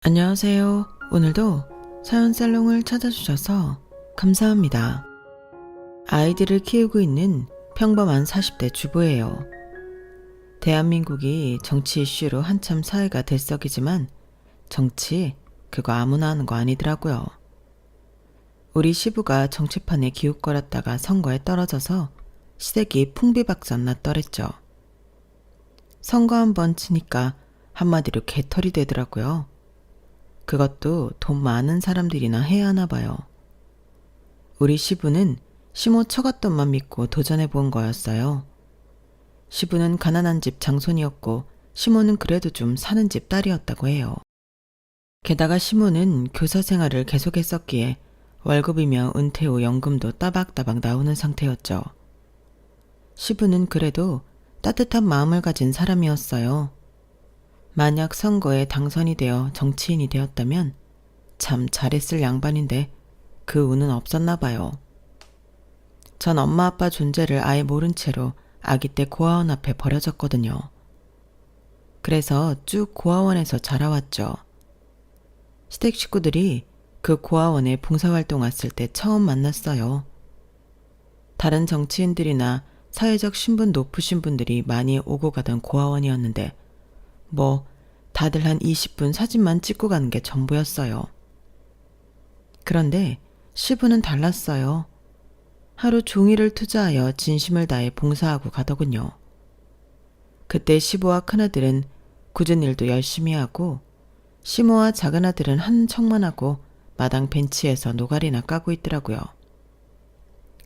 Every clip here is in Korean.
안녕하세요. 오늘도 사연살롱을 찾아주셔서 감사합니다. 아이들을 키우고 있는 평범한 40대 주부예요. 대한민국이 정치 이슈로 한참 사회가 들썩이지만 정치 그거 아무나 하는 거 아니더라고요. 우리 시부가 정치판에 기웃거렸다가 선거에 떨어져서 시댁이 풍비박산 났더랬죠. 선거 한번 치니까 한마디로 개털이 되더라고요. 그것도 돈 많은 사람들이나 해야 하나 봐요. 우리 시부는 시모 처갓돈만 믿고 도전해 본 거였어요. 시부는 가난한 집 장손이었고 시모는 그래도 좀 사는 집 딸이었다고 해요. 게다가 시모는 교사 생활을 계속했었기에 월급이며 은퇴 후 연금도 따박따박 나오는 상태였죠. 시부는 그래도 따뜻한 마음을 가진 사람이었어요. 만약 선거에 당선이 되어 정치인이 되었다면 참 잘했을 양반인데 그 운은 없었나 봐요. 전 엄마 아빠 존재를 아예 모른 채로 아기 때 고아원 앞에 버려졌거든요. 그래서 쭉 고아원에서 자라왔죠. 시댁 식구들이 그 고아원에 봉사활동 왔을 때 처음 만났어요. 다른 정치인들이나 사회적 신분 높으신 분들이 많이 오고 가던 고아원이었는데 다들 한 20분 사진만 찍고 가는 게 전부였어요. 그런데 시부는 달랐어요. 하루 종일을 투자하여 진심을 다해 봉사하고 가더군요. 그때 시부와 큰아들은 굳은 일도 열심히 하고 시모와 작은아들은 한 척만 하고 마당 벤치에서 노가리나 까고 있더라고요.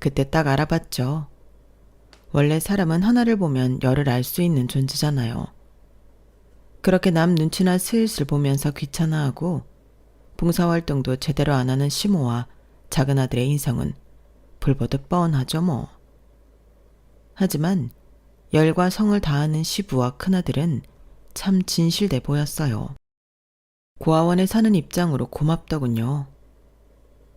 그때 딱 알아봤죠. 원래 사람은 하나를 보면 열을 알 수 있는 존재잖아요. 그렇게 남 눈치나 슬슬 보면서 귀찮아하고 봉사활동도 제대로 안 하는 시모와 작은아들의 인성은 불보듯 뻔하죠 뭐. 하지만 열과 성을 다하는 시부와 큰아들은 참 진실돼 보였어요. 고아원에 사는 입장으로 고맙더군요.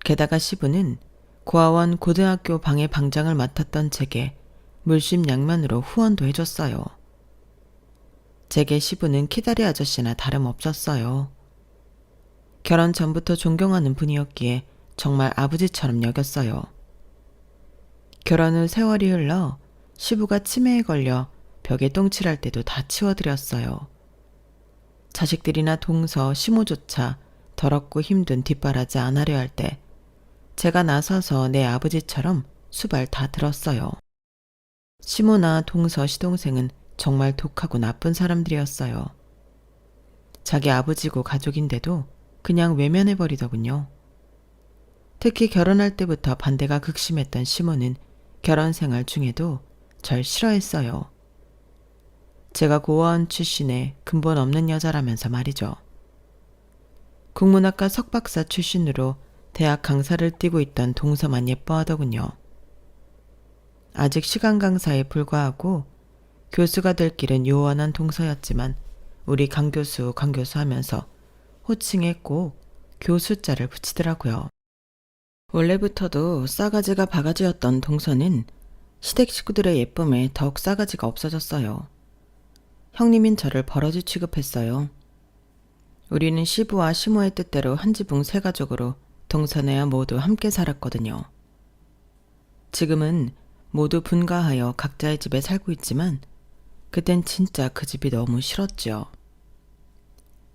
게다가 시부는 고아원 고등학교 방의 방장을 맡았던 제게 물심양면으로 후원도 해줬어요. 제게 시부는 키다리 아저씨나 다름없었어요. 결혼 전부터 존경하는 분이었기에 정말 아버지처럼 여겼어요. 결혼 후 세월이 흘러 시부가 치매에 걸려 벽에 똥칠할 때도 다 치워드렸어요. 자식들이나 동서, 시모조차 더럽고 힘든 뒷바라지 안 하려 할 때 제가 나서서 내 아버지처럼 수발 다 들었어요. 시모나 동서, 시동생은 정말 독하고 나쁜 사람들이었어요. 자기 아버지고 가족인데도 그냥 외면해버리더군요. 특히 결혼할 때부터 반대가 극심했던 시모는 결혼 생활 중에도 절 싫어했어요. 제가 고아원 출신의 근본 없는 여자라면서 말이죠. 국문학과 석박사 출신으로 대학 강사를 띄고 있던 동서만 예뻐하더군요. 아직 시간 강사에 불과하고 교수가 될 길은 요원한 동서였지만 우리 강교수 하면서 호칭에 꼭 교수자를 붙이더라고요. 원래부터도 싸가지가 바가지였던 동서는 시댁 식구들의 예쁨에 더욱 싸가지가 없어졌어요. 형님인 저를 버러지 취급했어요. 우리는 시부와 시모의 뜻대로 한 지붕 세 가족으로 동서네와 모두 함께 살았거든요. 지금은 모두 분가하여 각자의 집에 살고 있지만 그땐 진짜 그 집이 너무 싫었죠.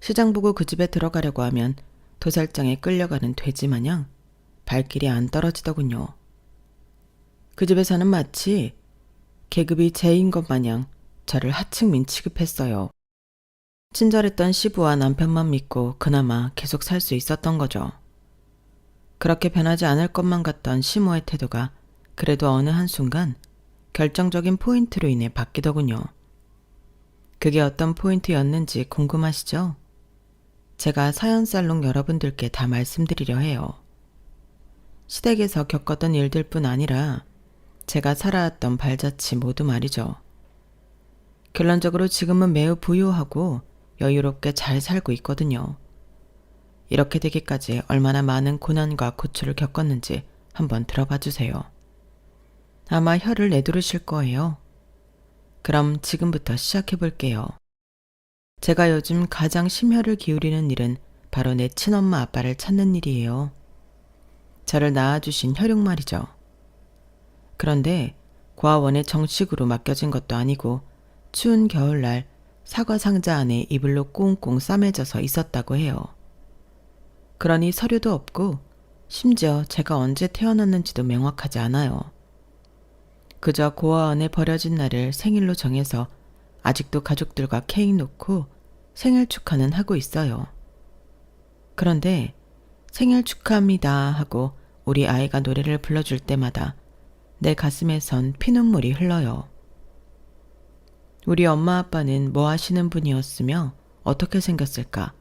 시장 보고 그 집에 들어가려고 하면 도살장에 끌려가는 돼지 마냥 발길이 안 떨어지더군요. 그 집에서는 마치 계급이 제인 것 마냥 저를 하층민 취급했어요. 친절했던 시부와 남편만 믿고 그나마 계속 살 수 있었던 거죠. 그렇게 변하지 않을 것만 같던 시모의 태도가 그래도 어느 한순간 결정적인 포인트로 인해 바뀌더군요. 그게 어떤 포인트였는지 궁금하시죠? 제가 사연살롱 여러분들께 다 말씀드리려 해요. 시댁에서 겪었던 일들 뿐 아니라 제가 살아왔던 발자취 모두 말이죠. 결론적으로 지금은 매우 부유하고 여유롭게 잘 살고 있거든요. 이렇게 되기까지 얼마나 많은 고난과 고초를 겪었는지 한번 들어봐 주세요. 아마 혀를 내두르실 거예요. 그럼 지금부터 시작해 볼게요. 제가 요즘 가장 심혈을 기울이는 일은 바로 내 친엄마 아빠를 찾는 일이에요. 저를 낳아주신 혈육 말이죠. 그런데 고아원에 정식으로 맡겨진 것도 아니고 추운 겨울날 사과 상자 안에 이불로 꽁꽁 싸매져서 있었다고 해요. 그러니 서류도 없고 심지어 제가 언제 태어났는지도 명확하지 않아요. 그저 고아원에 버려진 날을 생일로 정해서 아직도 가족들과 케이크 놓고 생일 축하는 하고 있어요. 그런데 생일 축하합니다 하고 우리 아이가 노래를 불러줄 때마다 내 가슴에선 피눈물이 흘러요. 우리 엄마 아빠는 뭐 하시는 분이었으며 어떻게 생겼을까?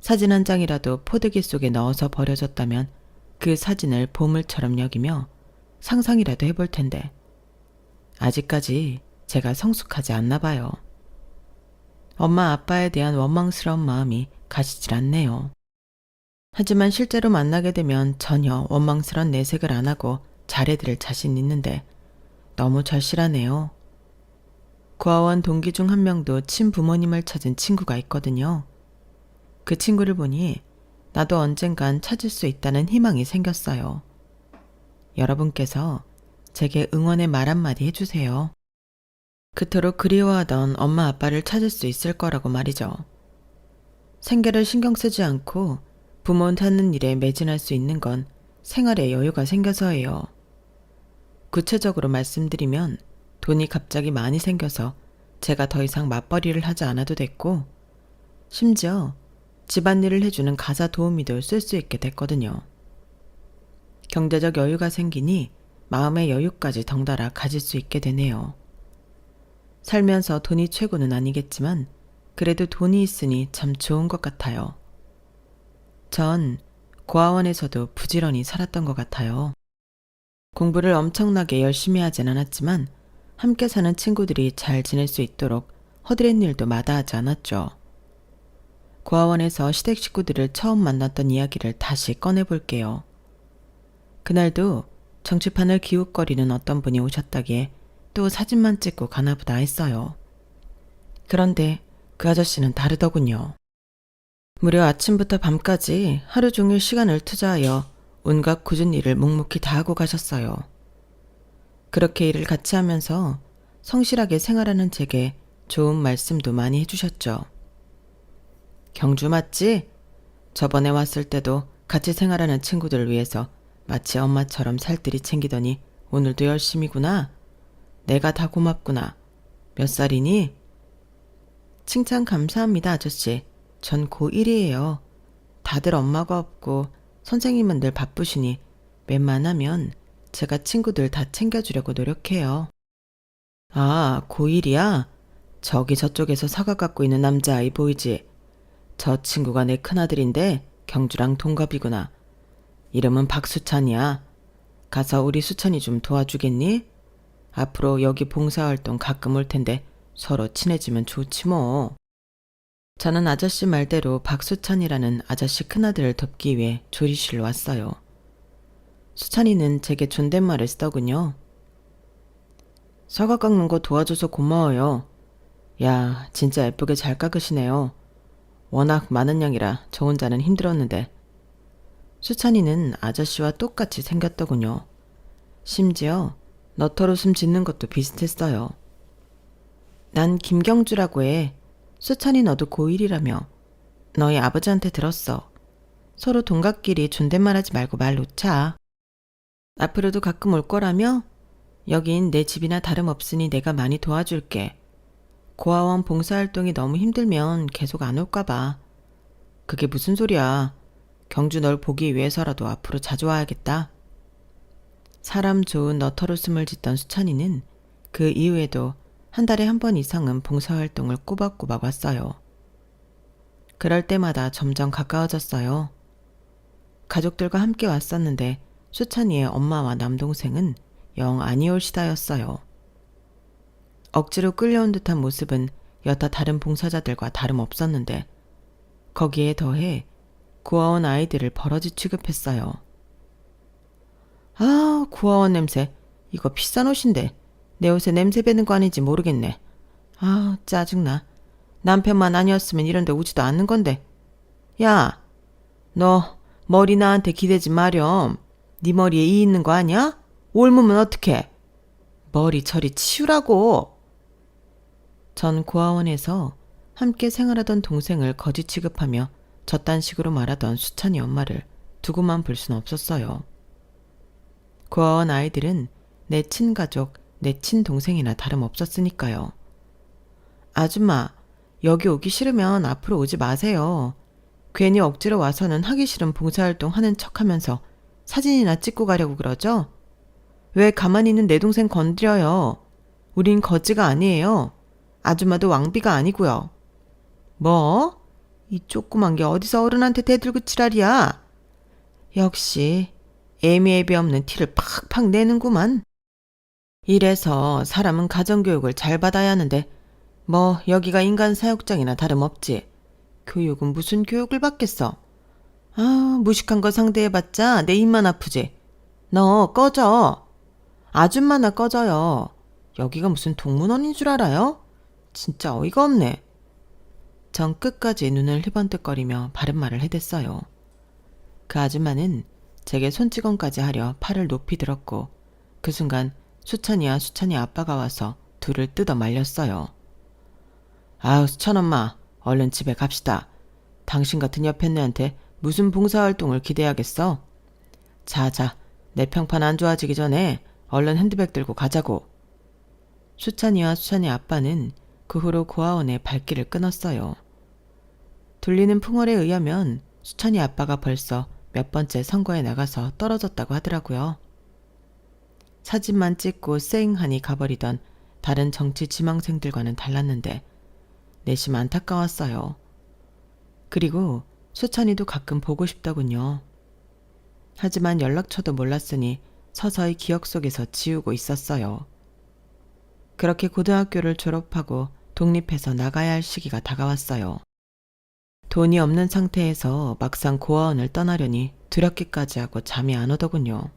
사진 한 장이라도 포대기 속에 넣어서 버려졌다면 그 사진을 보물처럼 여기며 상상이라도 해볼 텐데 아직까지 제가 성숙하지 않나 봐요. 엄마 아빠에 대한 원망스러운 마음이 가시질 않네요. 하지만 실제로 만나게 되면 전혀 원망스러운 내색을 안 하고 잘해드릴 자신 있는데 너무 절실하네요. 고아원 동기 중 한 명도 친부모님을 찾은 친구가 있거든요. 그 친구를 보니 나도 언젠간 찾을 수 있다는 희망이 생겼어요. 여러분께서 제게 응원의 말 한마디 해주세요. 그토록 그리워하던 엄마 아빠를 찾을 수 있을 거라고 말이죠. 생계를 신경 쓰지 않고 부모 찾는 일에 매진할 수 있는 건 생활에 여유가 생겨서예요. 구체적으로 말씀드리면 돈이 갑자기 많이 생겨서 제가 더 이상 맞벌이를 하지 않아도 됐고 심지어 집안일을 해주는 가사 도우미도 쓸 수 있게 됐거든요. 경제적 여유가 생기니 마음의 여유까지 덩달아 가질 수 있게 되네요. 살면서 돈이 최고는 아니겠지만 그래도 돈이 있으니 참 좋은 것 같아요. 전 고아원에서도 부지런히 살았던 것 같아요. 공부를 엄청나게 열심히 하진 않았지만 함께 사는 친구들이 잘 지낼 수 있도록 허드렛 일도 마다하지 않았죠. 고아원에서 시댁 식구들을 처음 만났던 이야기를 다시 꺼내볼게요. 그날도 정치판을 기웃거리는 어떤 분이 오셨다기에 또 사진만 찍고 가나보다 했어요. 그런데 그 아저씨는 다르더군요. 무려 아침부터 밤까지 하루 종일 시간을 투자하여 온갖 굳은 일을 묵묵히 다 하고 가셨어요. 그렇게 일을 같이 하면서 성실하게 생활하는 제게 좋은 말씀도 많이 해주셨죠. 경주 맞지? 저번에 왔을 때도 같이 생활하는 친구들을 위해서 마치 엄마처럼 살뜰히 챙기더니 오늘도 열심히구나. 내가 다 고맙구나. 몇 살이니? 칭찬 감사합니다, 아저씨. 전 고1이에요. 다들 엄마가 없고 선생님은 늘 바쁘시니 웬만하면 제가 친구들 다 챙겨주려고 노력해요. 아, 고1이야? 저기 저쪽에서 사과 갖고 있는 남자아이 보이지? 저 친구가 내 큰아들인데 경주랑 동갑이구나. 이름은 박수찬이야. 가서 우리 수찬이 좀 도와주겠니? 앞으로 여기 봉사활동 가끔 올 텐데 서로 친해지면 좋지 뭐. 저는 아저씨 말대로 박수찬이라는 아저씨 큰아들을 돕기 위해 조리실로 왔어요. 수찬이는 제게 존댓말을 쓰더군요. 사과 깎는 거 도와줘서 고마워요. 야, 진짜 예쁘게 잘 깎으시네요. 워낙 많은 양이라 저 혼자는 힘들었는데. 수찬이는 아저씨와 똑같이 생겼더군요. 심지어 너털웃음 짓는 것도 비슷했어요. 난 김경주라고 해. 수찬이 너도 고1이라며. 너희 아버지한테 들었어. 서로 동갑끼리 존댓말하지 말고 말 놓자. 앞으로도 가끔 올 거라며? 여긴 내 집이나 다름없으니 내가 많이 도와줄게. 고아원 봉사활동이 너무 힘들면 계속 안 올까 봐. 그게 무슨 소리야. 경주 널 보기 위해서라도 앞으로 자주 와야겠다. 사람 좋은 너털웃음을 짓던 수찬이는 그 이후에도 한 달에 한 번 이상은 봉사활동을 꼬박꼬박 왔어요. 그럴 때마다 점점 가까워졌어요. 가족들과 함께 왔었는데 수찬이의 엄마와 남동생은 영 아니올시다였어요. 억지로 끌려온 듯한 모습은 여타 다른 봉사자들과 다름없었는데 거기에 더해 고아원 아이들을 버러지 취급했어요. 아, 고아원 냄새. 이거 비싼 옷인데 내 옷에 냄새 배는 거 아닌지 모르겠네. 아, 짜증나. 남편만 아니었으면 이런 데 오지도 않는 건데. 야, 너 머리 나한테 기대지 마렴. 네 머리에 이 있는 거 아니야? 옮으면 어떡해? 머리 저리 치우라고. 전 고아원에서 함께 생활하던 동생을 거지 취급하며 저딴 식으로 말하던 수찬이 엄마를 두고만 볼 순 없었어요. 고아원 아이들은 내 친가족, 내 친동생이나 다름없었으니까요. 아줌마, 여기 오기 싫으면 앞으로 오지 마세요. 괜히 억지로 와서는 하기 싫은 봉사활동 하는 척하면서 사진이나 찍고 가려고 그러죠? 왜 가만히 있는 내 동생 건드려요? 우린 거지가 아니에요. 아줌마도 왕비가 아니고요. 뭐? 이 조그만 게 어디서 어른한테 대들고 지랄이야? 역시 애미애비 없는 티를 팍팍 내는구만. 이래서 사람은 가정교육을 잘 받아야 하는데 뭐 여기가 인간 사육장이나 다름없지. 교육은 무슨 교육을 받겠어. 아, 무식한 거 상대해봤자 내 입만 아프지. 너 꺼져. 아줌마나 꺼져요. 여기가 무슨 동문원인 줄 알아요? 진짜 어이가 없네. 전 끝까지 눈을 희번뜩거리며 바른 말을 해댔어요. 그 아줌마는 제게 손찌검까지 하려 팔을 높이 들었고 그 순간 수찬이와 수찬이 아빠가 와서 둘을 뜯어 말렸어요. 아우, 수찬 엄마, 얼른 집에 갑시다. 당신 같은 여편네한테 무슨 봉사활동을 기대하겠어? 자자, 내 평판 안 좋아지기 전에 얼른 핸드백 들고 가자고. 수찬이와 수찬이 아빠는 그 후로 고아원에 발길을 끊었어요. 들리는 풍월에 의하면 수찬이 아빠가 벌써 몇 번째 선거에 나가서 떨어졌다고 하더라고요. 사진만 찍고 쌩하니 가버리던 다른 정치 지망생들과는 달랐는데 내심 안타까웠어요. 그리고 수찬이도 가끔 보고 싶더군요. 하지만 연락처도 몰랐으니 서서히 기억 속에서 지우고 있었어요. 그렇게 고등학교를 졸업하고 독립해서 나가야 할 시기가 다가왔어요. 돈이 없는 상태에서 막상 고아원을 떠나려니 두렵기까지 하고 잠이 안 오더군요.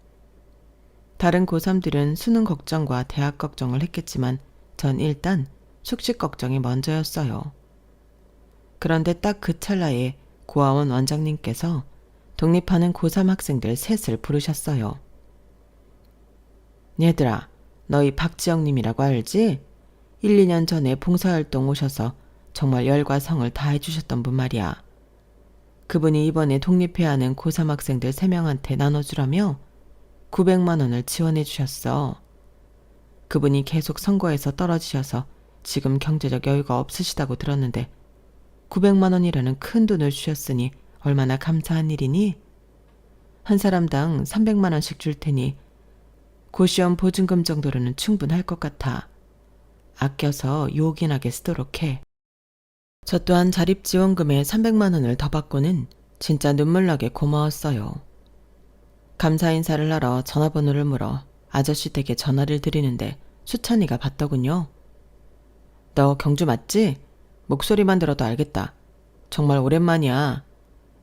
다른 고3들은 수능 걱정과 대학 걱정을 했겠지만 전 일단 숙식 걱정이 먼저였어요. 그런데 딱 그 찰나에 고아원 원장님께서 독립하는 고3 학생들 셋을 부르셨어요. 얘들아, 너희 박지영님이라고 알지? 1, 2년 전에 봉사활동 오셔서 정말 열과 성을 다해주셨던 분 말이야. 그분이 이번에 독립해야 하는 고3 학생들 3명한테 나눠주라며 900만 원을 지원해 주셨어. 그분이 계속 선거에서 떨어지셔서 지금 경제적 여유가 없으시다고 들었는데 900만 원이라는 큰 돈을 주셨으니 얼마나 감사한 일이니? 한 사람당 300만 원씩 줄 테니 고시원 보증금 정도로는 충분할 것 같아. 아껴서 요긴하게 쓰도록 해. 저 또한 자립지원금에 300만 원을 더 받고는 진짜 눈물나게 고마웠어요. 감사 인사를 하러 전화번호를 물어 아저씨 댁에 전화를 드리는데 수찬이가 받더군요. 너 경주 맞지? 목소리만 들어도 알겠다. 정말 오랜만이야.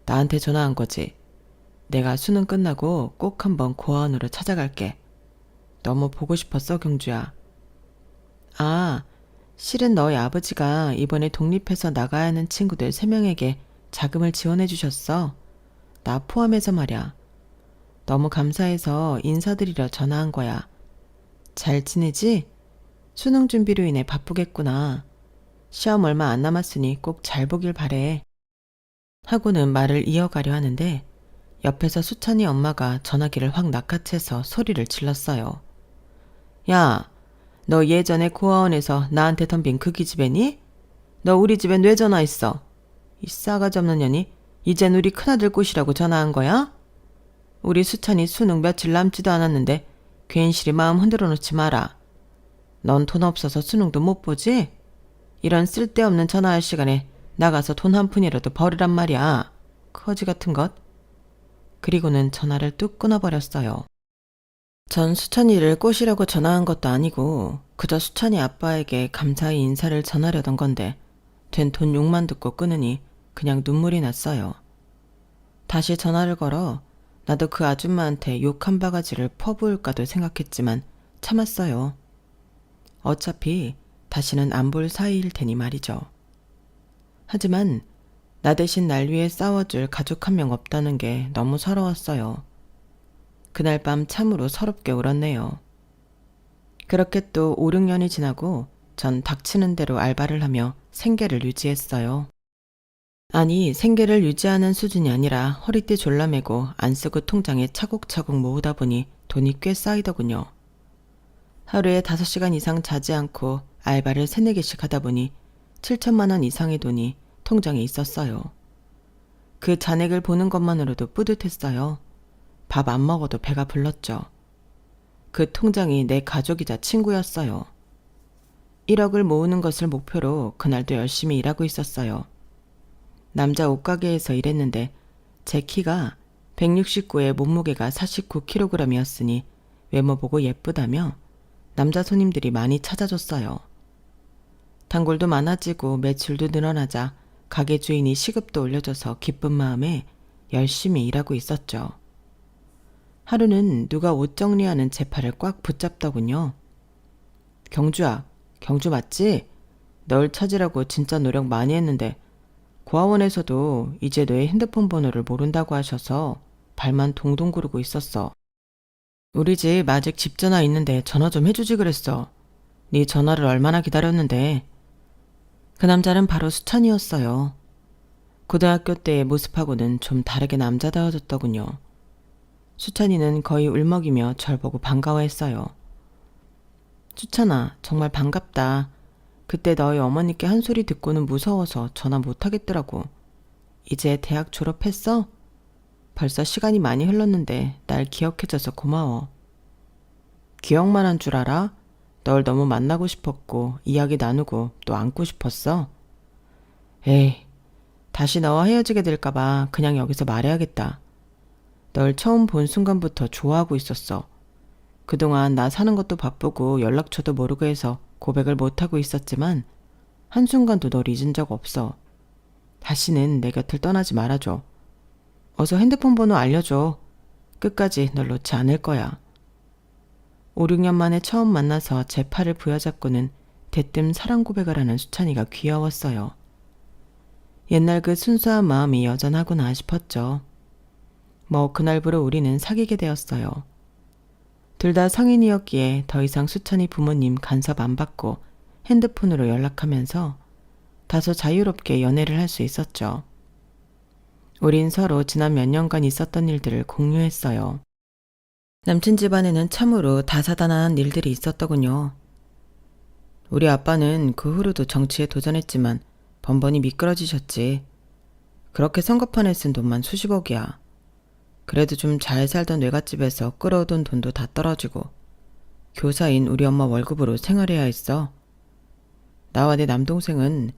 나한테 전화한 거지. 내가 수능 끝나고 꼭 한번 고아원으로 찾아갈게. 너무 보고 싶었어, 경주야. 아, 실은 너희 아버지가 이번에 독립해서 나가야 하는 친구들 3명에게 자금을 지원해 주셨어. 나 포함해서 말이야. 너무 감사해서 인사드리려 전화한 거야. 잘 지내지? 수능 준비로 인해 바쁘겠구나. 시험 얼마 안 남았으니 꼭 잘 보길 바래. 하고는 말을 이어가려 하는데 옆에서 수찬이 엄마가 전화기를 확 낚아채서 소리를 질렀어요. 야, 너 예전에 고아원에서 나한테 덤빈 그 기집애니? 너 우리 집에 왜 전화했어? 이 싸가지 없는 년이 이젠 우리 큰아들 꼬시라고 전화한 거야? 우리 수찬이 수능 며칠 남지도 않았는데 괜시리 마음 흔들어 놓지 마라. 넌 돈 없어서 수능도 못 보지? 이런 쓸데없는 전화할 시간에 나가서 돈 한 푼이라도 벌으란 말이야. 거지 같은 것. 그리고는 전화를 뚝 끊어버렸어요. 전 수찬이를 꼬시라고 전화한 것도 아니고 그저 수찬이 아빠에게 감사히 인사를 전하려던 건데 된 돈 욕만 듣고 끊으니 그냥 눈물이 났어요. 다시 전화를 걸어 나도 그 아줌마한테 욕 한 바가지를 퍼부을까도 생각했지만 참았어요. 어차피 다시는 안 볼 사이일 테니 말이죠. 하지만 나 대신 날 위해 싸워줄 가족 한 명 없다는 게 너무 서러웠어요. 그날 밤 참으로 서럽게 울었네요. 그렇게 또 5, 6년이 지나고 전 닥치는 대로 알바를 하며 생계를 유지했어요. 아니, 생계를 유지하는 수준이 아니라 허리띠 졸라매고 안 쓰고 통장에 차곡차곡 모으다 보니 돈이 꽤 쌓이더군요. 하루에 5시간 이상 자지 않고 알바를 3, 4개씩 하다 보니 7천만 원 이상의 돈이 통장에 있었어요. 그 잔액을 보는 것만으로도 뿌듯했어요. 밥 안 먹어도 배가 불렀죠. 그 통장이 내 가족이자 친구였어요. 1억을 모으는 것을 목표로 그날도 열심히 일하고 있었어요. 남자 옷가게에서 일했는데 제 키가 169에 몸무게가 49kg이었으니 외모 보고 예쁘다며 남자 손님들이 많이 찾아줬어요. 단골도 많아지고 매출도 늘어나자 가게 주인이 시급도 올려줘서 기쁜 마음에 열심히 일하고 있었죠. 하루는 누가 옷 정리하는 제 팔을 꽉 붙잡더군요. 경주야, 경주 맞지? 널 찾으라고 진짜 노력 많이 했는데 고아원에서도 이제 너의 핸드폰 번호를 모른다고 하셔서 발만 동동 구르고 있었어. 우리 집 아직 집 전화 있는데 전화 좀 해주지 그랬어. 네 전화를 얼마나 기다렸는데. 그 남자는 바로 수찬이었어요. 고등학교 때의 모습하고는 좀 다르게 남자다워졌더군요. 수찬이는 거의 울먹이며 절 보고 반가워했어요. 수찬아, 정말 반갑다. 그때 너희 어머니께 한 소리 듣고는 무서워서 전화 못하겠더라고. 이제 대학 졸업했어? 벌써 시간이 많이 흘렀는데 날 기억해줘서 고마워. 기억만 한 줄 알아? 널 너무 만나고 싶었고 이야기 나누고 또 안고 싶었어. 에이, 다시 너와 헤어지게 될까봐 그냥 여기서 말해야겠다. 널 처음 본 순간부터 좋아하고 있었어. 그동안 나 사는 것도 바쁘고 연락처도 모르고 해서 고백을 못하고 있었지만 한순간도 널 잊은 적 없어. 다시는 내 곁을 떠나지 말아줘. 어서 핸드폰 번호 알려줘. 끝까지 널 놓지 않을 거야. 5, 6년 만에 처음 만나서 제 팔을 부여잡고는 대뜸 사랑 고백을 하는 수찬이가 귀여웠어요. 옛날 그 순수한 마음이 여전하구나 싶었죠. 뭐 그날부로 우리는 사귀게 되었어요. 둘 다 성인이었기에 더 이상 수찬이 부모님 간섭 안 받고 핸드폰으로 연락하면서 다소 자유롭게 연애를 할 수 있었죠. 우린 서로 지난 몇 년간 있었던 일들을 공유했어요. 남친 집안에는 참으로 다사다난한 일들이 있었더군요. 우리 아빠는 그 후로도 정치에 도전했지만 번번이 미끄러지셨지. 그렇게 선거판에 쓴 돈만 수십억이야. 그래도 좀 잘 살던 외갓집에서 끌어오던 돈도 다 떨어지고 교사인 우리 엄마 월급으로 생활해야 했어. 나와 내 남동생은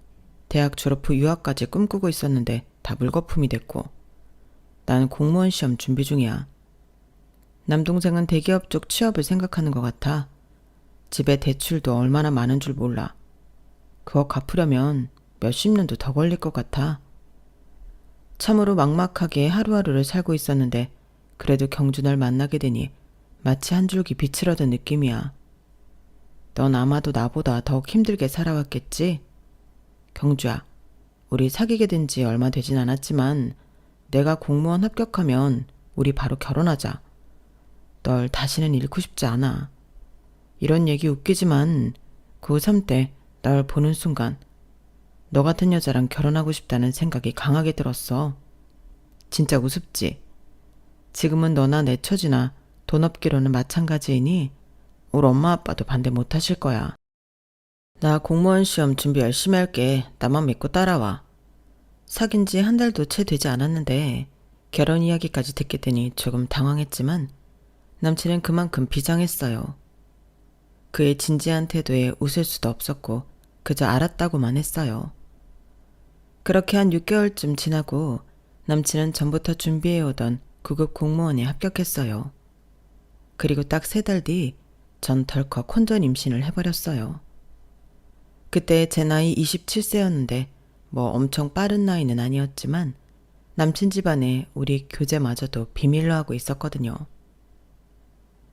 대학 졸업 후 유학까지 꿈꾸고 있었는데 다 물거품이 됐고 나는 공무원 시험 준비 중이야. 남동생은 대기업 쪽 취업을 생각하는 것 같아. 집에 대출도 얼마나 많은 줄 몰라. 그거 갚으려면 몇십 년도 더 걸릴 것 같아. 참으로 막막하게 하루하루를 살고 있었는데 그래도 경주 널 만나게 되니 마치 한 줄기 빛을 얻은 느낌이야. 넌 아마도 나보다 더욱 힘들게 살아왔겠지? 경주야, 우리 사귀게 된 지 얼마 되진 않았지만 내가 공무원 합격하면 우리 바로 결혼하자. 널 다시는 잃고 싶지 않아. 이런 얘기 웃기지만 고3 때 널 보는 순간 너 같은 여자랑 결혼하고 싶다는 생각이 강하게 들었어. 진짜 우습지? 지금은 너나 내 처지나 돈 없기로는 마찬가지이니 우리 엄마 아빠도 반대 못 하실 거야. 나 공무원 시험 준비 열심히 할게. 나만 믿고 따라와. 사귄 지 한 달도 채 되지 않았는데 결혼 이야기까지 듣게 되니 조금 당황했지만 남친은 그만큼 비장했어요. 그의 진지한 태도에 웃을 수도 없었고 그저 알았다고만 했어요. 그렇게 한 6개월쯤 지나고 남친은 전부터 준비해오던 9급 공무원에 합격했어요. 그리고 딱 3달 뒤 전 덜컥 혼전 임신을 해버렸어요. 그때 제 나이 27세였는데 뭐 엄청 빠른 나이는 아니었지만 남친 집안에 우리 교제마저도 비밀로 하고 있었거든요.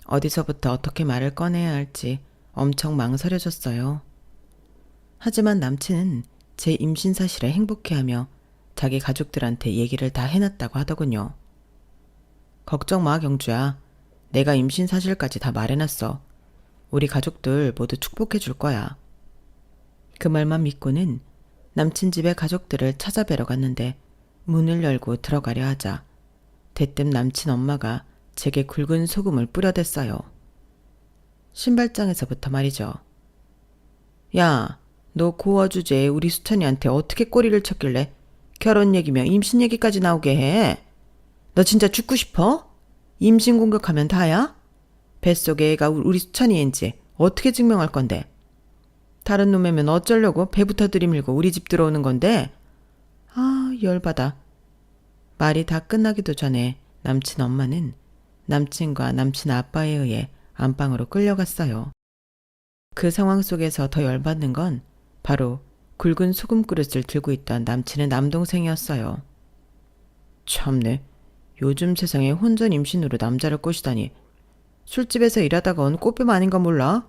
어디서부터 어떻게 말을 꺼내야 할지 엄청 망설여졌어요. 하지만 남친은 제 임신 사실에 행복해하며 자기 가족들한테 얘기를 다 해놨다고 하더군요. 걱정 마, 경주야. 내가 임신 사실까지 다 말해놨어. 우리 가족들 모두 축복해줄 거야. 그 말만 믿고는 남친 집의 가족들을 찾아뵈러 갔는데 문을 열고 들어가려 하자 대뜸 남친 엄마가 제게 굵은 소금을 뿌려댔어요. 신발장에서부터 말이죠. 야, 너 고아 주제에 우리 수찬이한테 어떻게 꼬리를 쳤길래 결혼 얘기며 임신 얘기까지 나오게 해? 너 진짜 죽고 싶어? 임신 공격하면 다야? 뱃속에 애가 우리 수찬이인지 어떻게 증명할 건데? 다른 놈이면 어쩌려고 배부터 들이밀고 우리 집 들어오는 건데? 아, 열받아. 말이 다 끝나기도 전에 남친 엄마는 남친과 남친 아빠에 의해 안방으로 끌려갔어요. 그 상황 속에서 더 열받는 건 바로 굵은 소금 그릇을 들고 있던 남친의 남동생이었어요. 참네. 요즘 세상에 혼전 임신으로 남자를 꼬시다니. 술집에서 일하다가 온 꽃뱀 아닌가 몰라?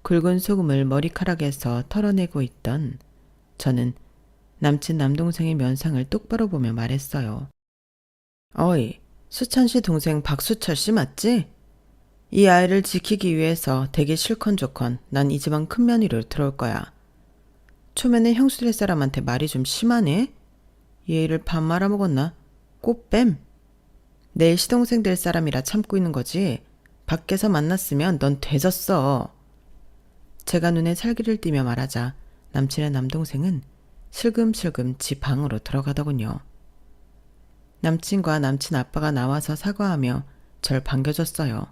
굵은 소금을 머리카락에서 털어내고 있던 저는 남친 남동생의 면상을 똑바로 보며 말했어요. 어이, 수찬 씨 동생 박수철 씨 맞지? 이 아이를 지키기 위해서 되게 실컷좋건 난 이 집안 큰 며느리로 들어올 거야. 초면에 형수될 사람한테 말이 좀 심하네? 얘를 밥 말아먹었나? 꽃뱀? 내 시동생 될 사람이라 참고 있는 거지. 밖에서 만났으면 넌 되졌어. 제가 눈에 살기를 띠며 말하자 남친의 남동생은 슬금슬금 집 방으로 들어가더군요. 남친과 남친 아빠가 나와서 사과하며 절 반겨줬어요.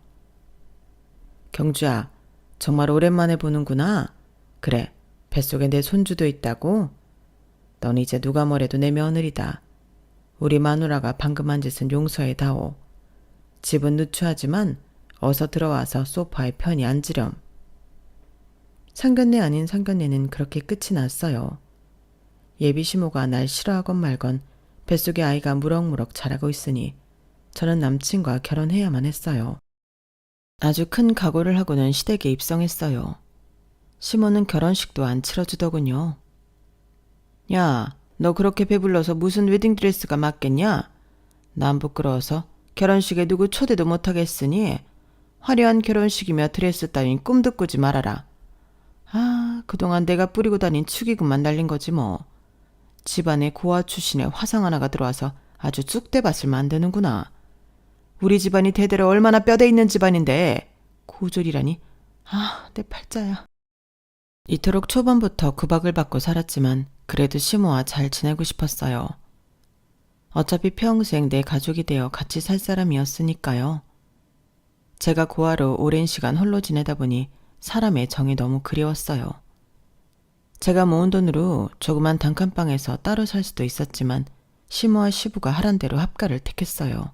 경주야, 정말 오랜만에 보는구나. 그래, 뱃속에 내 손주도 있다고? 넌 이제 누가 뭐래도 내 며느리다. 우리 마누라가 방금 한 짓은 용서해다오. 집은 누추하지만 어서 들어와서 소파에 편히 앉으렴. 상견례 아닌 상견례는 그렇게 끝이 났어요. 예비 시모가 날 싫어하건 말건 뱃속에 아이가 무럭무럭 자라고 있으니 저는 남친과 결혼해야만 했어요. 아주 큰 각오를 하고는 시댁에 입성했어요. 시모는 결혼식도 안 치러주더군요. 야, 너 그렇게 배불러서 무슨 웨딩드레스가 맞겠냐? 난 부끄러워서 결혼식에 누구 초대도 못하겠으니 화려한 결혼식이며 드레스 따윈 꿈도 꾸지 말아라. 아, 그동안 내가 뿌리고 다닌 축의금만 날린 거지 뭐. 집안에 고아 출신의 화상 하나가 들어와서 아주 쑥대밭을 만드는구나. 우리 집안이 대대로 얼마나 뼈대 있는 집안인데 고졸이라니. 아, 내 팔자야. 이토록 초반부터 구박을 받고 살았지만 그래도 시모와 잘 지내고 싶었어요. 어차피 평생 내 가족이 되어 같이 살 사람이었으니까요. 제가 고아로 오랜 시간 홀로 지내다 보니 사람의 정이 너무 그리웠어요. 제가 모은 돈으로 조그만 단칸방에서 따로 살 수도 있었지만 시모와 시부가 하란 대로 합가를 택했어요.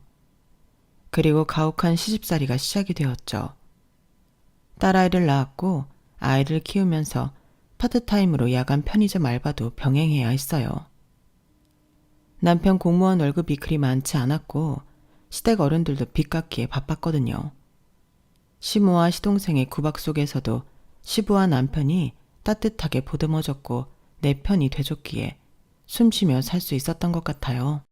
그리고 가혹한 시집살이가 시작이 되었죠. 딸아이를 낳았고 아이를 키우면서 파트타임으로 야간 편의점 알바도 병행해야 했어요. 남편 공무원 월급이 그리 많지 않았고 시댁 어른들도 빚 갚기에 바빴거든요. 시모와 시동생의 구박 속에서도 시부와 남편이 따뜻하게 보듬어줬고 내 편이 돼줬기에 숨쉬며 살 수 있었던 것 같아요.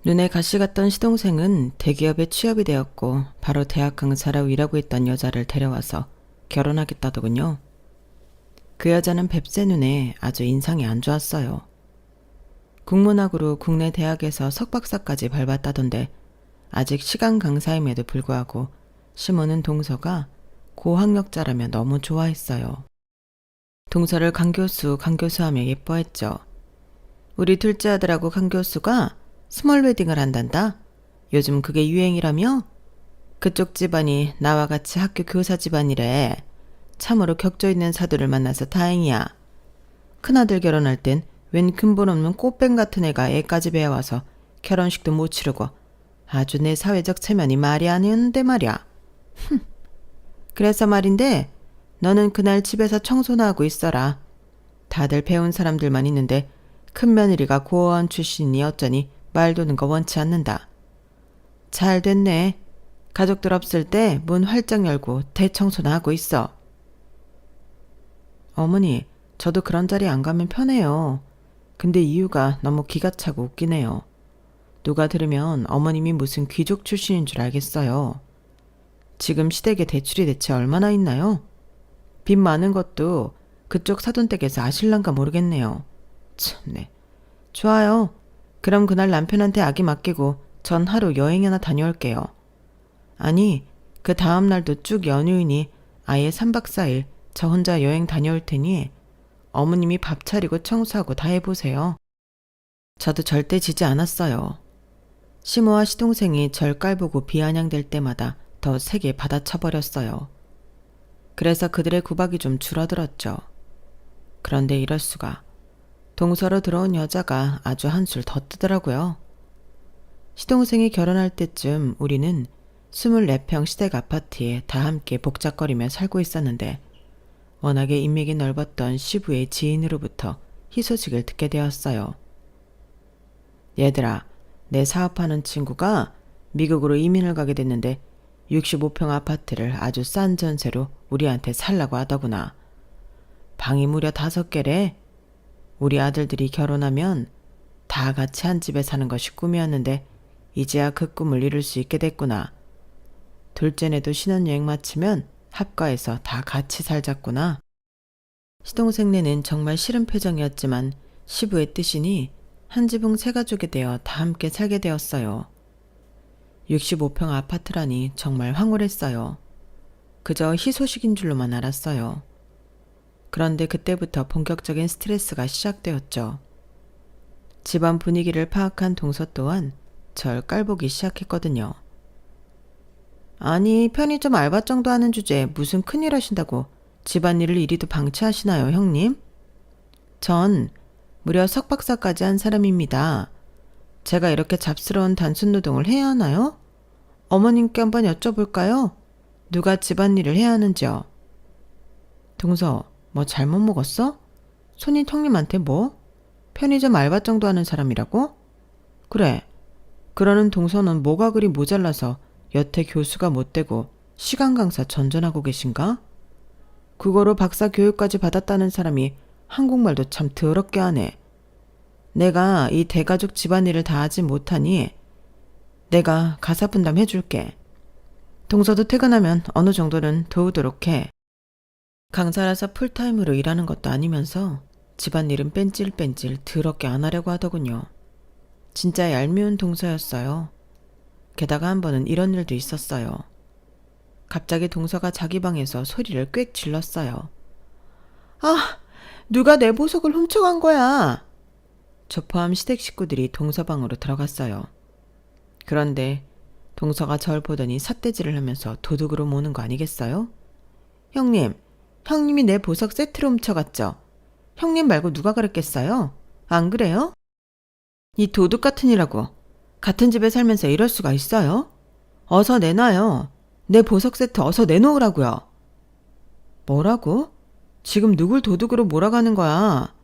눈에 가시 갔던 시동생은 대기업에 취업이 되었고 바로 대학 강사로 일하고 있던 여자를 데려와서 결혼하겠다더군요. 그 여자는 뱁새 눈에 아주 인상이 안 좋았어요. 국문학으로 국내 대학에서 석박사까지 밟았다던데 아직 시간 강사임에도 불구하고 시모는 동서가 고학력자라며 너무 좋아했어요. 동서를 강교수 하며 예뻐했죠. 우리 둘째 아들하고 강교수가 스몰 웨딩을 한단다. 요즘 그게 유행이라며? 그쪽 집안이 나와 같이 학교 교사 집안이래. 참으로 격조 있는 사도를 만나서 다행이야. 큰아들 결혼할 땐 웬 근본 없는 꽃뱀 같은 애가 애까지 배워와서 결혼식도 못 치르고 아주 내 사회적 체면이 말이 아니었는데 말이야. 그래서 말인데 너는 그날 집에서 청소나 하고 있어라. 다들 배운 사람들만 있는데 큰 며느리가 고아원 출신이 어쩌니 말 도는 거 원치 않는다. 잘 됐네. 가족들 없을 때 문 활짝 열고 대청소나 하고 있어. 어머니, 저도 그런 자리 안 가면 편해요. 근데 이유가 너무 기가 차고 웃기네요. 누가 들으면 어머님이 무슨 귀족 출신인 줄 알겠어요. 지금 시댁에 대출이 대체 얼마나 있나요? 빚 많은 것도 그쪽 사돈댁에서 아실란가 모르겠네요. 참네. 좋아요. 그럼 그날 남편한테 아기 맡기고 전 하루 여행이나 다녀올게요. 아니, 그 다음 날도 쭉 연휴이니 아예 3박 4일 저 혼자 여행 다녀올 테니 어머님이 밥 차리고 청소하고 다 해보세요. 저도 절대 지지 않았어요. 시모와 시동생이 절 깔보고 비아냥될 때마다 더 세게 받아쳐버렸어요. 그래서 그들의 구박이 좀 줄어들었죠. 그런데 이럴 수가. 동서로 들어온 여자가 아주 한술 더 뜨더라고요. 시동생이 결혼할 때쯤 우리는 24평 시댁 아파트에 다 함께 복작거리며 살고 있었는데 워낙에 인맥이 넓었던 시부의 지인으로부터 희소식을 듣게 되었어요. 얘들아, 내 사업하는 친구가 미국으로 이민을 가게 됐는데 65평 아파트를 아주 싼 전세로 우리한테 살라고 하더구나. 방이 무려 5개래. 우리 아들들이 결혼하면 다 같이 한 집에 사는 것이 꿈이었는데 이제야 그 꿈을 이룰 수 있게 됐구나. 둘째네도 신혼여행 마치면 합가해서 다 같이 살자꾸나. 시동생네는 정말 싫은 표정이었지만 시부의 뜻이니 한 지붕 세 가족이 되어 다 함께 살게 되었어요. 65평 아파트라니 정말 황홀했어요. 그저 희소식인 줄로만 알았어요. 그런데 그때부터 본격적인 스트레스가 시작되었죠. 집안 분위기를 파악한 동서 또한 절 깔보기 시작했거든요. 아니, 편의점 알바 정도 하는 주제에 무슨 큰일 하신다고 집안일을 이리도 방치하시나요, 형님? 전 무려 석박사까지 한 사람입니다. 제가 이렇게 잡스러운 단순 노동을 해야 하나요? 어머님께 한번 여쭤볼까요? 누가 집안일을 해야 하는지요? 동서, 뭐 잘못 먹었어? 손이 형님한테 뭐? 편의점 알바 정도 하는 사람이라고? 그래. 그러는 동서는 뭐가 그리 모자라서 여태 교수가 못 되고 시간 강사 전전하고 계신가? 그거로 박사 교육까지 받았다는 사람이 한국말도 참 더럽게 하네. 내가 이 대가족 집안일을 다 하지 못하니 내가 가사 분담 해줄게. 동서도 퇴근하면 어느 정도는 도우도록 해. 강사라서 풀타임으로 일하는 것도 아니면서 집안일은 뺀질뺀질 더럽게 안 하려고 하더군요. 진짜 얄미운 동서였어요. 게다가 한 번은 이런 일도 있었어요. 갑자기 동서가 자기 방에서 소리를 꽥 질렀어요. 아! 누가 내 보석을 훔쳐간 거야! 저 포함 시댁 식구들이 동서 방으로 들어갔어요. 그런데 동서가 절 보더니 삿대질을 하면서 도둑으로 모는 거 아니겠어요? 형님, 형님이 내 보석 세트를 훔쳐갔죠? 형님 말고 누가 그랬겠어요? 안 그래요? 이 도둑 같으니라고 같은 집에 살면서 이럴 수가 있어요? 어서 내놔요. 내 보석 세트 어서 내놓으라고요. 뭐라고? 지금 누굴 도둑으로 몰아가는 거야?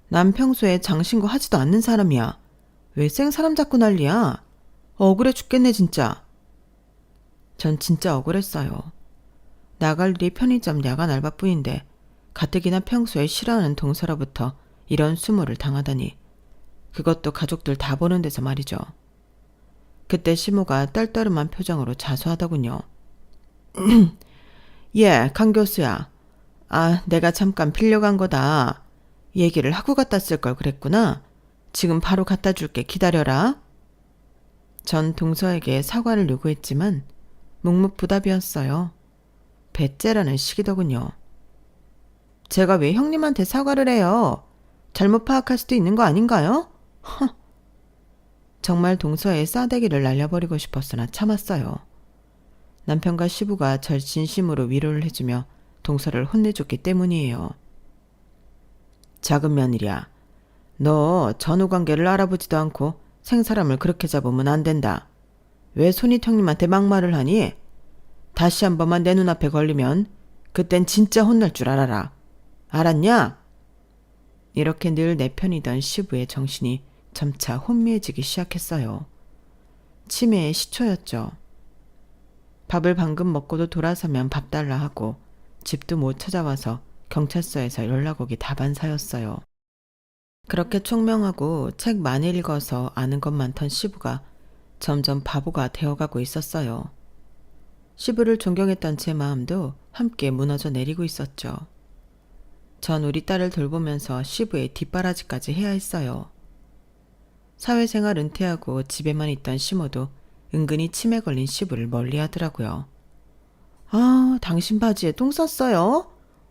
난 평소에 장신구 하지도 않는 사람이야. 왜 생사람 잡고 난리야? 억울해 죽겠네 진짜. 전 진짜 억울했어요. 나갈 일이 편의점 야간 알바뿐인데 가뜩이나 평소에 싫어하는 동서로부터 이런 수모를 당하다니. 그것도 가족들 다 보는 데서 말이죠. 그때 시모가 떨떠름한 표정으로 자수하더군요. 예, 강 교수야. 아, 내가 잠깐 빌려간 거다. 얘기를 하고 갖다 쓸 걸 그랬구나. 지금 바로 갖다 줄게. 기다려라. 전 동서에게 사과를 요구했지만 묵묵부답이었어요. 배째라는 식이더군요. 제가 왜 형님한테 사과를 해요? 잘못 파악할 수도 있는 거 아닌가요? 허. 정말 동서의 싸대기를 날려버리고 싶었으나 참았어요. 남편과 시부가 절 진심으로 위로를 해주며 동서를 혼내줬기 때문이에요. 작은 며느리야. 너 전후관계를 알아보지도 않고 생사람을 그렇게 잡으면 안 된다. 왜 손익 형님한테 막말을 하니? 다시 한 번만 내 눈앞에 걸리면 그땐 진짜 혼날 줄 알아라. 알았냐? 이렇게 늘 내 편이던 시부의 정신이 점차 혼미해지기 시작했어요. 치매의 시초였죠. 밥을 방금 먹고도 돌아서면 밥 달라 하고 집도 못 찾아와서 경찰서에서 연락 오기 다반사였어요. 그렇게 총명하고 책 많이 읽어서 아는 것 많던 시부가 점점 바보가 되어가고 있었어요. 시부를 존경했던 제 마음도 함께 무너져 내리고 있었죠. 전 우리 딸을 돌보면서 시부의 뒷바라지까지 해야 했어요. 사회생활 은퇴하고 집에만 있던 시모도 은근히 치매 걸린 시부를 멀리 하더라고요. 아, 당신 바지에 똥 쌌어요?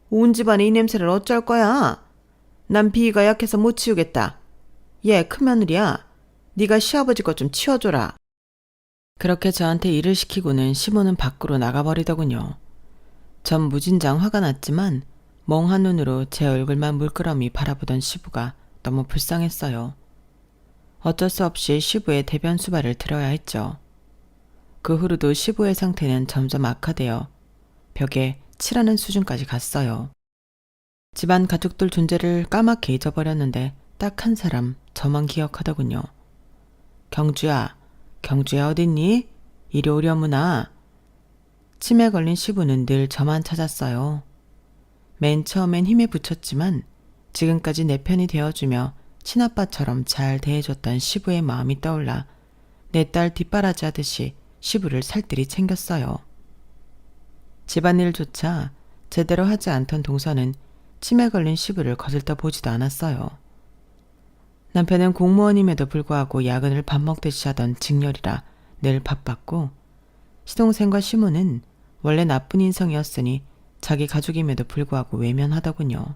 온 집안에 이 냄새를 어쩔 거야? 난 비위가 약해서 못 치우겠다. 얘 큰며느리야. 네가 시아버지 것 좀 치워줘라. 그렇게 저한테 일을 시키고는 시모는 밖으로 나가버리더군요. 전 무진장 화가 났지만 멍한 눈으로 제 얼굴만 물끄러미 바라보던 시부가 너무 불쌍했어요. 어쩔 수 없이 시부의 대변 수발을 들어야 했죠. 그 후로도 시부의 상태는 점점 악화되어 벽에 칠하는 수준까지 갔어요. 집안 가족들 존재를 까맣게 잊어버렸는데 딱 한 사람 저만 기억하더군요. 경주야, 경주야 어딨니? 이리 오려무나. 치매 걸린 시부는 늘 저만 찾았어요. 맨 처음엔 힘에 부쳤지만 지금까지 내 편이 되어주며 친아빠처럼 잘 대해줬던 시부의 마음이 떠올라 내 딸 뒷바라지 하듯이 시부를 살뜰히 챙겼어요. 집안일조차 제대로 하지 않던 동서는 치매 걸린 시부를 거들떠 보지도 않았어요. 남편은 공무원임에도 불구하고 야근을 밥 먹듯이 하던 직렬이라 늘 바빴고 시동생과 시모는 원래 나쁜 인성이었으니 자기 가족임에도 불구하고 외면하더군요.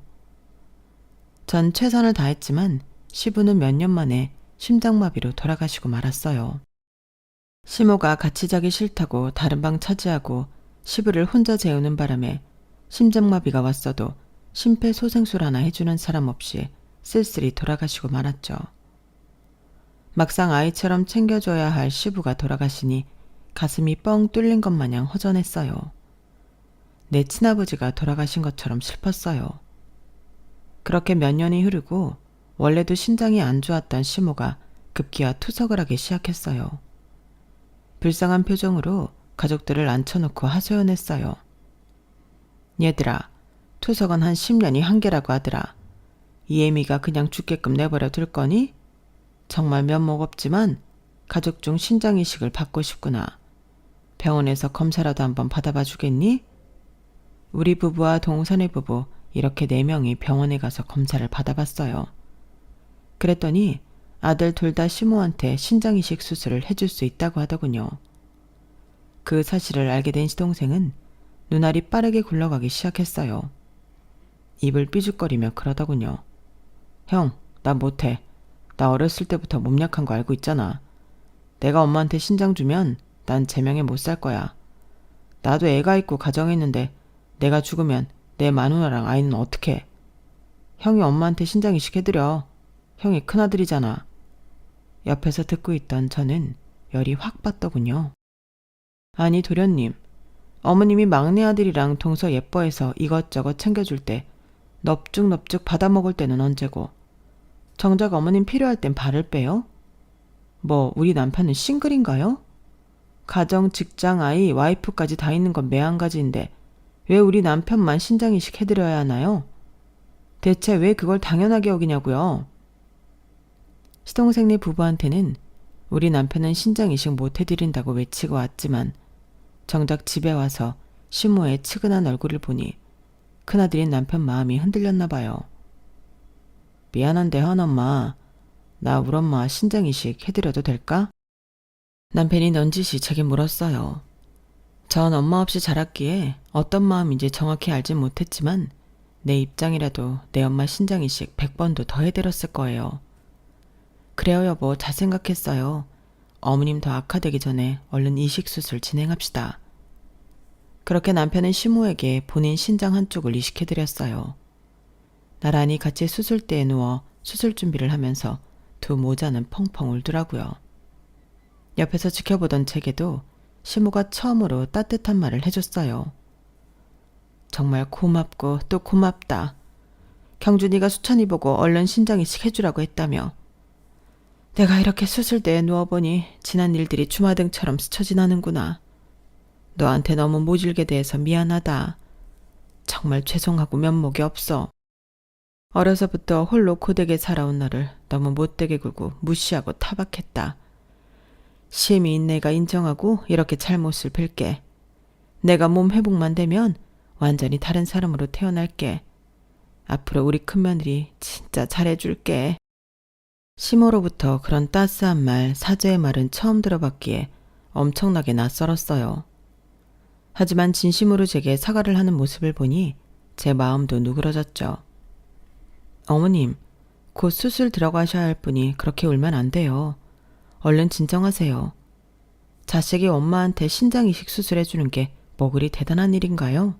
전 최선을 다했지만 시부는 몇 년 만에 심장마비로 돌아가시고 말았어요. 시모가 같이 자기 싫다고 다른 방 차지하고 시부를 혼자 재우는 바람에 심장마비가 왔어도 심폐소생술 하나 해주는 사람 없이 쓸쓸히 돌아가시고 말았죠. 막상 아이처럼 챙겨줘야 할 시부가 돌아가시니 가슴이 뻥 뚫린 것 마냥 허전했어요. 내 친아버지가 돌아가신 것처럼 슬펐어요. 그렇게 몇 년이 흐르고 원래도 신장이 안 좋았던 시모가 급기야 투석을 하기 시작했어요. 불쌍한 표정으로 가족들을 앉혀놓고 하소연했어요. 얘들아, 투석은 한 10년이 한계라고 하더라. 이 애미가 그냥 죽게끔 내버려 둘 거니? 정말 면목 없지만 가족 중 신장이식을 받고 싶구나. 병원에서 검사라도 한번 받아봐 주겠니? 우리 부부와 동선의 부부 이렇게 4명이 병원에 가서 검사를 받아봤어요. 그랬더니 아들 둘 다 시모한테 신장이식 수술을 해줄 수 있다고 하더군요. 그 사실을 알게 된 시동생은 눈알이 빠르게 굴러가기 시작했어요. 입을 삐죽거리며 그러더군요. 형, 나 못해. 나 어렸을 때부터 몸 약한 거 알고 있잖아. 내가 엄마한테 신장 주면 난 제명에 못 살 거야. 나도 애가 있고 가정했는데 내가 죽으면 내 마누라랑 아이는 어떡해. 형이 엄마한테 신장 이식 해드려. 형이 큰아들이잖아. 옆에서 듣고 있던 저는 열이 확 받더군요. 아니 도련님, 어머님이 막내 아들이랑 동서 예뻐해서 이것저것 챙겨줄 때 넙죽넙죽 받아먹을 때는 언제고 정작 어머님 필요할 땐 발을 빼요? 뭐 우리 남편은 싱글인가요? 가정, 직장, 아이, 와이프까지 다 있는 건 매한가지인데 왜 우리 남편만 신장이식 해드려야 하나요? 대체 왜 그걸 당연하게 여기냐고요? 시동생네 부부한테는 우리 남편은 신장이식 못 해드린다고 외치고 왔지만 정작 집에 와서 시모의 측은한 얼굴을 보니 큰아들인 남편 마음이 흔들렸나 봐요. 미안한데 헌엄마, 나 우리 엄마 신장이식 해드려도 될까? 남편이 넌지시 제게 물었어요. 전 엄마 없이 자랐기에 어떤 마음인지 정확히 알진 못했지만 내 입장이라도 내 엄마 신장이식 100번도 더 해드렸을 거예요. 그래요 여보, 잘 생각했어요. 어머님 더 악화되기 전에 얼른 이식수술 진행합시다. 그렇게 남편은 시모에게 본인 신장 한쪽을 이식해드렸어요. 나란히 같이 수술대에 누워 수술 준비를 하면서 두 모자는 펑펑 울더라고요. 옆에서 지켜보던 제게도 시모가 처음으로 따뜻한 말을 해줬어요. 정말 고맙고 또 고맙다. 경준이가 수찬이 보고 얼른 신장이식 해주라고 했다며. 내가 이렇게 수술대에 누워보니 지난 일들이 주마등처럼 스쳐 지나는구나. 너한테 너무 모질게 대해서 미안하다. 정말 죄송하고 면목이 없어. 어려서부터 홀로 고되게 살아온 너를 너무 못되게 굴고 무시하고 타박했다. 시엠이인 내가 인정하고 이렇게 잘못을 빌게. 내가 몸 회복만 되면 완전히 다른 사람으로 태어날게. 앞으로 우리 큰며느리 진짜 잘해줄게. 시모로부터 그런 따스한 말, 사죄의 말은 처음 들어봤기에 엄청나게 낯설었어요. 하지만 진심으로 제게 사과를 하는 모습을 보니 제 마음도 누그러졌죠. 어머님, 곧 수술 들어가셔야 할 분이 그렇게 울면 안 돼요. 얼른 진정하세요. 자식이 엄마한테 신장 이식 수술해주는 게 뭐 그리 대단한 일인가요?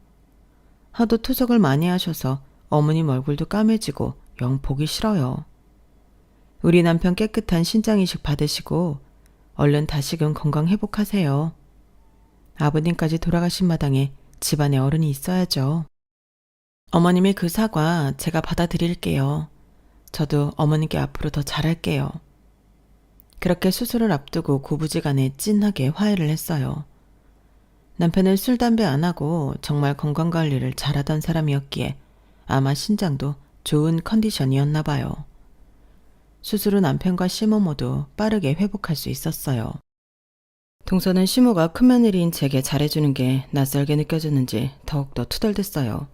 하도 투석을 많이 하셔서 어머님 얼굴도 까매지고 영 보기 싫어요. 우리 남편 깨끗한 신장 이식 받으시고 얼른 다시금 건강 회복하세요. 아버님까지 돌아가신 마당에 집안에 어른이 있어야죠. 어머님의 그 사과 제가 받아드릴게요. 저도 어머님께 앞으로 더 잘할게요. 그렇게 수술을 앞두고 고부지간에 찐하게 화해를 했어요. 남편은 술, 담배 안 하고 정말 건강관리를 잘하던 사람이었기에 아마 신장도 좋은 컨디션이었나 봐요. 수술 후 남편과 시모 모두 빠르게 회복할 수 있었어요. 동서는 시모가 큰며느리인 제게 잘해주는 게 낯설게 느껴졌는지 더욱더 투덜댔어요.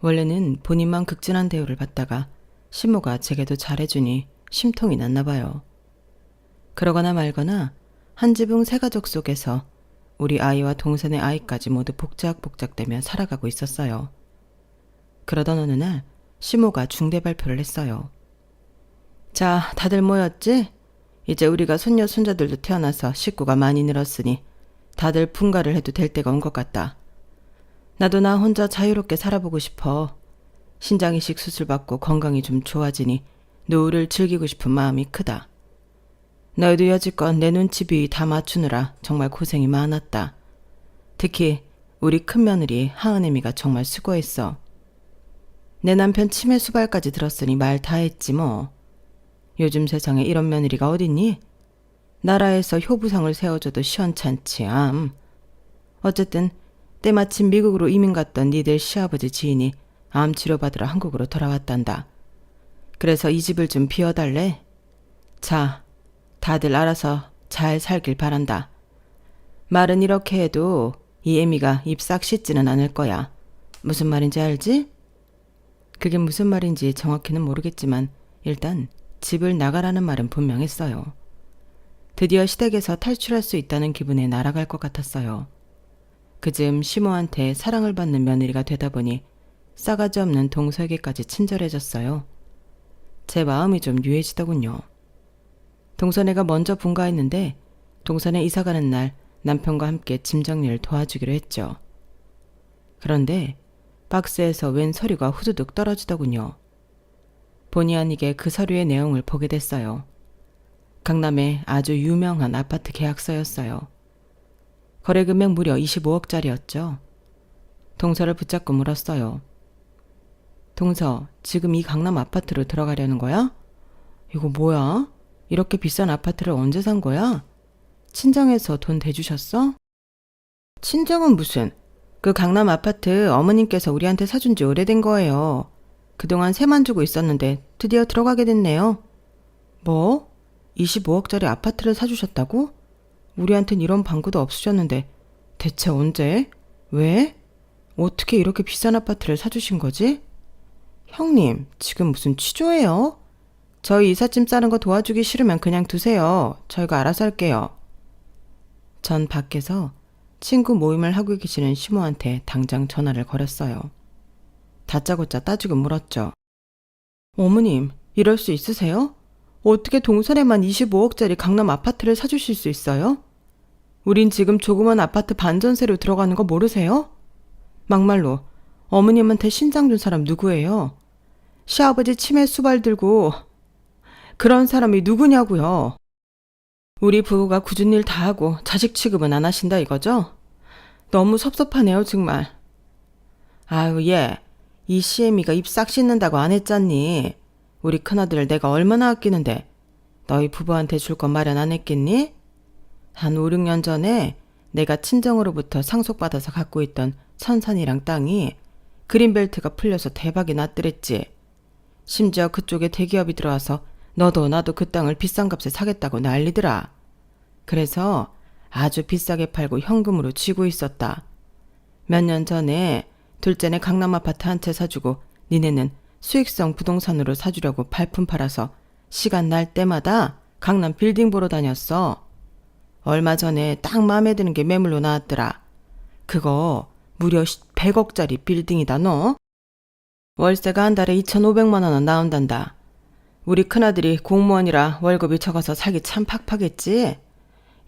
원래는 본인만 극진한 대우를 받다가 시모가 제게도 잘해주니 심통이 났나 봐요. 그러거나 말거나 한 지붕 세 가족 속에서 우리 아이와 동생의 아이까지 모두 복작복작대며 살아가고 있었어요. 그러던 어느 날 시모가 중대 발표를 했어요. 자, 다들 모였지? 이제 우리가 손녀 손자들도 태어나서 식구가 많이 늘었으니 다들 분가를 해도 될 때가 온 것 같다. 나도 나 혼자 자유롭게 살아보고 싶어. 신장 이식 수술 받고 건강이 좀 좋아지니 노후를 즐기고 싶은 마음이 크다. 너희도 여지껏 내 눈치비 다 맞추느라 정말 고생이 많았다. 특히 우리 큰며느리 하은애미가 정말 수고했어. 내 남편 치매 수발까지 들었으니 말 다 했지 뭐. 요즘 세상에 이런 며느리가 어딨니? 나라에서 효부상을 세워줘도 시원찮지 암. 어쨌든 때마침 미국으로 이민 갔던 니들 시아버지 지인이 암 치료받으러 한국으로 돌아왔단다. 그래서 이 집을 좀 비워달래? 자, 다들 알아서 잘 살길 바란다. 말은 이렇게 해도 이 애미가 입 싹 씻지는 않을 거야. 무슨 말인지 알지? 그게 무슨 말인지 정확히는 모르겠지만 일단 집을 나가라는 말은 분명했어요. 드디어 시댁에서 탈출할 수 있다는 기분에 날아갈 것 같았어요. 그즈음 시모한테 사랑을 받는 며느리가 되다 보니 싸가지 없는 동서에게까지 친절해졌어요. 제 마음이 좀 유해지더군요. 동서네가 먼저 분가했는데 동서네 이사가는 날 남편과 함께 짐 정리를 도와주기로 했죠. 그런데 박스에서 웬 서류가 후두둑 떨어지더군요. 본의 아니게 그 서류의 내용을 보게 됐어요. 강남의 아주 유명한 아파트 계약서였어요. 거래 금액 무려 25억짜리였죠. 동서를 붙잡고 물었어요. 동서, 지금 이 강남 아파트로 들어가려는 거야? 이거 뭐야? 이렇게 비싼 아파트를 언제 산 거야? 친정에서 돈 대주셨어? 친정은 무슨? 그 강남 아파트 어머님께서 우리한테 사준 지 오래된 거예요. 그동안 세만 주고 있었는데 드디어 들어가게 됐네요. 뭐? 25억짜리 아파트를 사주셨다고? 우리한텐 이런 방구도 없으셨는데 대체 언제? 왜? 어떻게 이렇게 비싼 아파트를 사주신 거지? 형님, 지금 무슨 취조예요? 저희 이삿짐 싸는 거 도와주기 싫으면 그냥 두세요. 저희가 알아서 할게요. 전 밖에서 친구 모임을 하고 계시는 시모한테 당장 전화를 걸었어요. 다짜고짜 따지고 물었죠. 어머님, 이럴 수 있으세요? 어떻게 동선에만 25억짜리 강남 아파트를 사주실 수 있어요? 우린 지금 조그만 아파트 반전세로 들어가는 거 모르세요? 막말로 어머님한테 신장 준 사람 누구예요? 시아버지 치매 수발 들고 그런 사람이 누구냐고요. 우리 부부가 굳은 일 다 하고 자식 취급은 안 하신다 이거죠? 너무 섭섭하네요 정말. 아유 얘, 이 시애미가 입 싹 씻는다고 안 했잖니. 우리 큰아들을 내가 얼마나 아끼는데 너희 부부한테 줄 건 마련 안 했겠니? 한 5, 6년 전에 내가 친정으로부터 상속받아서 갖고 있던 천산이랑 땅이 그린벨트가 풀려서 대박이 났더랬지. 심지어 그쪽에 대기업이 들어와서 너도 나도 그 땅을 비싼 값에 사겠다고 난리더라. 그래서 아주 비싸게 팔고 현금으로 쥐고 있었다. 몇 년 전에 둘째네 강남 아파트 한 채 사주고 니네는 수익성 부동산으로 사주려고 발품 팔아서 시간 날 때마다 강남 빌딩 보러 다녔어. 얼마 전에 딱 마음에 드는 게 매물로 나왔더라. 그거 무려 100억짜리 빌딩이다 너. 월세가 한 달에 2,500만 원은 나온단다. 우리 큰아들이 공무원이라 월급이 적어서 살기 참 팍팍했지.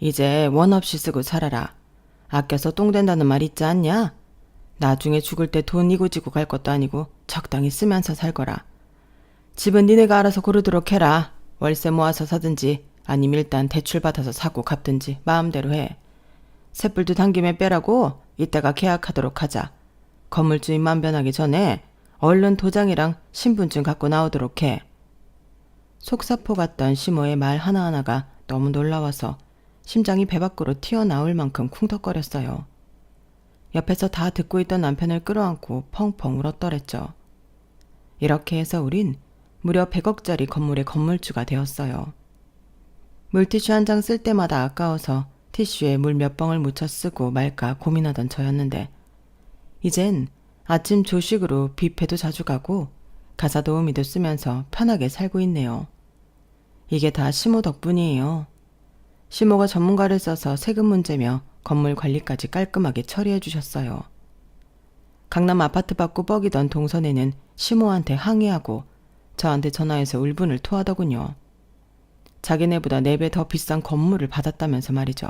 이제 원 없이 쓰고 살아라. 아껴서 똥 된다는 말 있지 않냐? 나중에 죽을 때 돈 이고지고 갈 것도 아니고 적당히 쓰면서 살거라. 집은 니네가 알아서 고르도록 해라. 월세 모아서 사든지 아니면 일단 대출 받아서 사고 갚든지 마음대로 해. 쇳불도 당김에 빼라고 이따가 계약하도록 하자. 건물주인만 변하기 전에 얼른 도장이랑 신분증 갖고 나오도록 해. 속사포 같던 시모의 말 하나하나가 너무 놀라워서 심장이 배 밖으로 튀어나올 만큼 쿵덕거렸어요. 옆에서 다 듣고 있던 남편을 끌어안고 펑펑 울었더랬죠. 이렇게 해서 우린 무려 100억짜리 건물의 건물주가 되었어요. 물티슈 한 장 쓸 때마다 아까워서 티슈에 물 몇 방울 묻혀 쓰고 말까 고민하던 저였는데 이젠 아침 조식으로 뷔페도 자주 가고 가사 도우미도 쓰면서 편하게 살고 있네요. 이게 다 시모 덕분이에요. 시모가 전문가를 써서 세금 문제며 건물 관리까지 깔끔하게 처리해 주셨어요. 강남 아파트 받고 뻐기던 동선에는 시모한테 항의하고 저한테 전화해서 울분을 토하더군요. 자기네보다 4배 더 비싼 건물을 받았다면서 말이죠.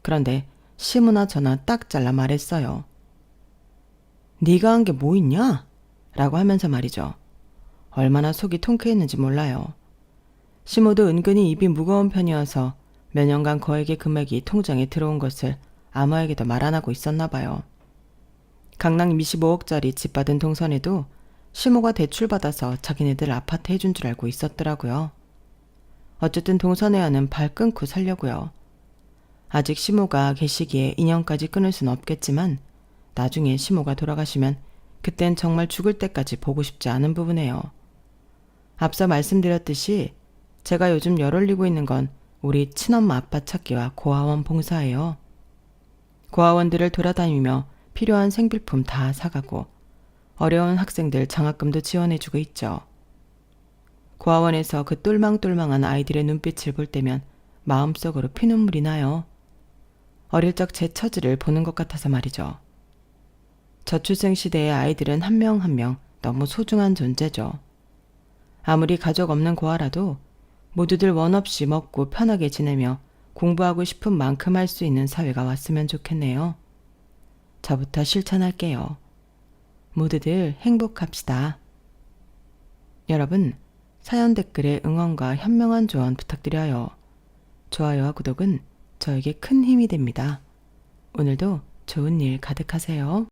그런데 시모나 저나 딱 잘라 말했어요. 네가 한 게 뭐 있냐? 라고 하면서 말이죠. 얼마나 속이 통쾌했는지 몰라요. 시모도 은근히 입이 무거운 편이어서 몇 년간 거액의 금액이 통장에 들어온 것을 아무에게도 말 안 하고 있었나 봐요. 강남 25억짜리 집 받은 동선에도 시모가 대출받아서 자기네들 아파트 해준 줄 알고 있었더라고요. 어쨌든 동선회와는 발 끊고 살려고요. 아직 시모가 계시기에 인연까지 끊을 순 없겠지만 나중에 시모가 돌아가시면 그땐 정말 죽을 때까지 보고 싶지 않은 부분이에요. 앞서 말씀드렸듯이 제가 요즘 열 올리고 있는 건 우리 친엄마 아빠 찾기와 고아원 봉사예요. 고아원들을 돌아다니며 필요한 생필품 다 사가고 어려운 학생들 장학금도 지원해주고 있죠. 고아원에서 그 똘망똘망한 아이들의 눈빛을 볼 때면 마음속으로 피눈물이 나요. 어릴 적 제 처지를 보는 것 같아서 말이죠. 저출생 시대의 아이들은 한 명 한 명 너무 소중한 존재죠. 아무리 가족 없는 고아라도 모두들 원 없이 먹고 편하게 지내며 공부하고 싶은 만큼 할 수 있는 사회가 왔으면 좋겠네요. 저부터 실천할게요. 모두들 행복합시다. 여러분, 사연 댓글에 응원과 현명한 조언 부탁드려요. 좋아요와 구독은 저에게 큰 힘이 됩니다. 오늘도 좋은 일 가득하세요.